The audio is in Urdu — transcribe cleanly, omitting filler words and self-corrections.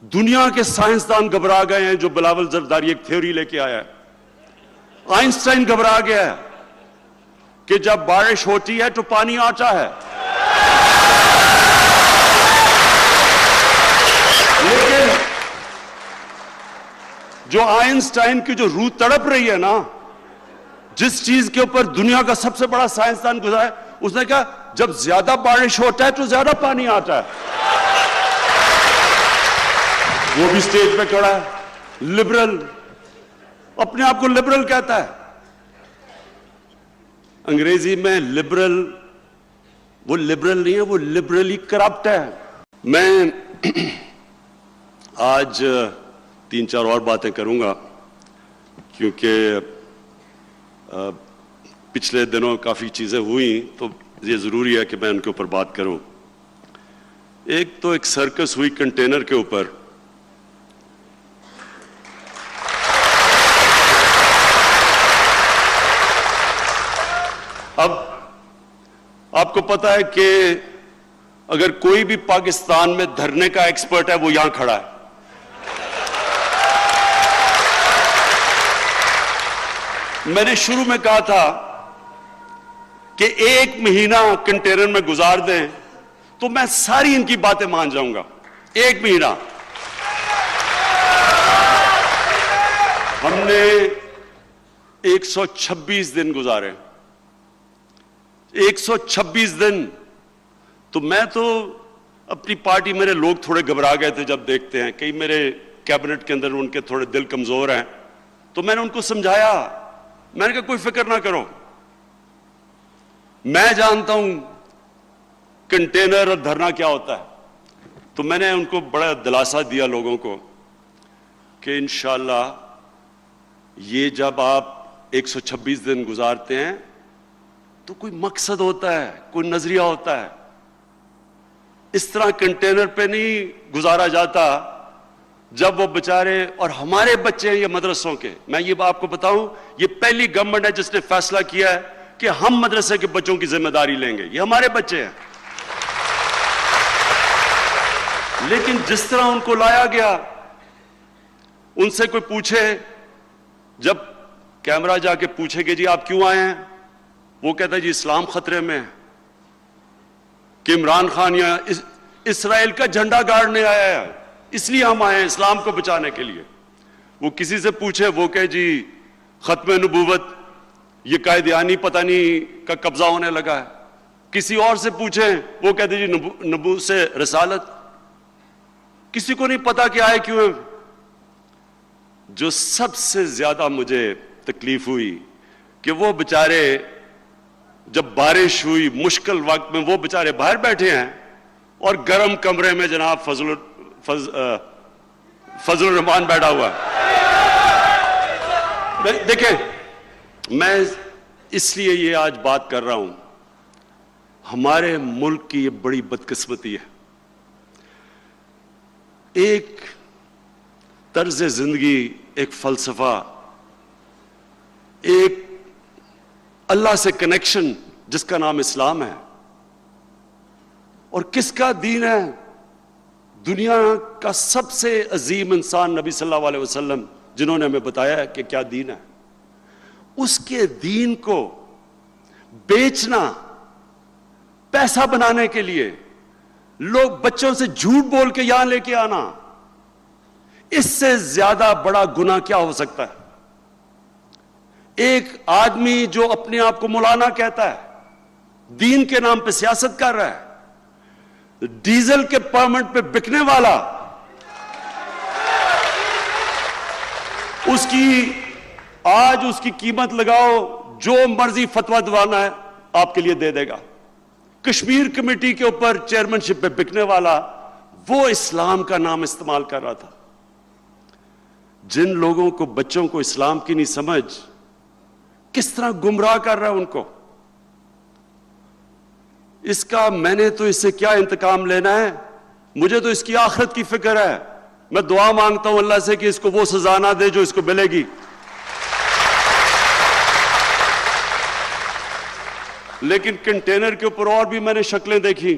دنیا کے سائنسدان گھبرا گئے ہیں جو بلاول زرداری ایک تھیوری لے کے آیا ہے. آئنسٹائن گھبرا گیا ہے کہ جب بارش ہوتی ہے تو پانی آتا ہے. لیکن جو آئنسٹائن کی جو روح تڑپ رہی ہے نا، جس چیز کے اوپر دنیا کا سب سے بڑا سائنسدان گزرا ہے، اس نے کہا جب زیادہ بارش ہوتا ہے تو زیادہ پانی آتا ہے. وہ بھی سٹیج پہ کھڑا ہے، لبرل، اپنے آپ کو لبرل کہتا ہے. انگریزی میں لبرل، وہ لبرل نہیں ہے، وہ لبرلی کرپٹ ہے. میں آج 3-4 اور باتیں کروں گا کیونکہ پچھلے دنوں کافی چیزیں ہوئیں تو یہ ضروری ہے کہ میں ان کے اوپر بات کروں. ایک تو ایک سرکس ہوئی کنٹینر کے اوپر. اب آپ کو پتا ہے کہ اگر کوئی بھی پاکستان میں دھرنے کا ایکسپرٹ ہے وہ یہاں کھڑا ہے. میں نے شروع میں کہا تھا کہ 1 مہینہ کنٹینر میں گزار دیں تو میں ساری ان کی باتیں مان جاؤں گا. 1 مہینہ. ہم نے 126 دن گزارے. 126 دن. تو میں تو اپنی پارٹی، میرے لوگ تھوڑے گھبرا گئے تھے جب دیکھتے ہیں کئی میرے کیبنٹ کے اندر ان کے تھوڑے دل کمزور ہیں، تو میں نے ان کو سمجھایا. میں نے کہا کوئی فکر نہ کرو، میں جانتا ہوں کنٹینر اور دھرنا کیا ہوتا ہے. تو میں نے ان کو بڑا دلاسا دیا لوگوں کو کہ انشاءاللہ یہ جب آپ 126 دن گزارتے ہیں تو کوئی مقصد ہوتا ہے، کوئی نظریہ ہوتا ہے. اس طرح کنٹینر پہ نہیں گزارا جاتا. جب وہ بیچارے، اور ہمارے بچے ہیں یہ مدرسوں کے، میں یہ آپ کو بتاؤں، یہ پہلی گورنمنٹ ہے جس نے فیصلہ کیا ہے کہ ہم مدرسے کے بچوں کی ذمہ داری لیں گے. یہ ہمارے بچے ہیں. لیکن جس طرح ان کو لایا گیا، ان سے کوئی پوچھے، جب کیمرہ جا کے پوچھے کہ جی آپ کیوں آئے ہیں، وہ کہتا ہے جی اسلام خطرے میں ہے، کہ عمران خان یا اسرائیل کا جھنڈا گاڑنے آیا ہے، اس لیے ہم آئے ہیں اسلام کو بچانے کے لیے. وہ کسی سے پوچھے، وہ کہے جی ختم نبوت، یہ قائدیانی پتہ نہیں کا قبضہ ہونے لگا ہے. کسی اور سے پوچھیں، وہ کہتے جی نبوت سے رسالت. کسی کو نہیں پتا کہ آئے کیوں ہیں. جو سب سے زیادہ مجھے تکلیف ہوئی کہ وہ بیچارے جب بارش ہوئی مشکل وقت میں، وہ بیچارے باہر بیٹھے ہیں اور گرم کمرے میں جناب فضل الرحمان بیٹھا ہوا ہے. دیکھیں، میں اس لیے یہ آج بات کر رہا ہوں، ہمارے ملک کی یہ بڑی بدقسمتی ہے. ایک طرز زندگی، ایک فلسفہ، ایک اللہ سے کنیکشن جس کا نام اسلام ہے. اور کس کا دین ہے؟ دنیا کا سب سے عظیم انسان نبی صلی اللہ علیہ وسلم، جنہوں نے ہمیں بتایا ہے کہ کیا دین ہے. اس کے دین کو بیچنا، پیسہ بنانے کے لیے لوگ بچوں سے جھوٹ بول کے یہاں لے کے آنا، اس سے زیادہ بڑا گناہ کیا ہو سکتا ہے؟ ایک آدمی جو اپنے آپ کو مولانا کہتا ہے، دین کے نام پہ سیاست کر رہا ہے، ڈیزل کے پرمٹ پہ بکنے والا، اس کی آج اس کی قیمت لگاؤ، جو مرضی فتویٰ دوانا ہے آپ کے لیے دے دے گا. کشمیر کمیٹی کے اوپر چیئرمین شپ پہ بکنے والا، وہ اسلام کا نام استعمال کر رہا تھا. جن لوگوں کو، بچوں کو اسلام کی نہیں سمجھ، کس طرح گمراہ کر رہا ہے ان کو. اس کا میں نے تو اس سے کیا انتقام لینا ہے؟ مجھے تو اس کی آخرت کی فکر ہے. میں دعا مانگتا ہوں اللہ سے کہ اس کو وہ سزا نہ دے جو اس کو ملے گی. لیکن کنٹینر کے اوپر اور بھی میں نے شکلیں دیکھی.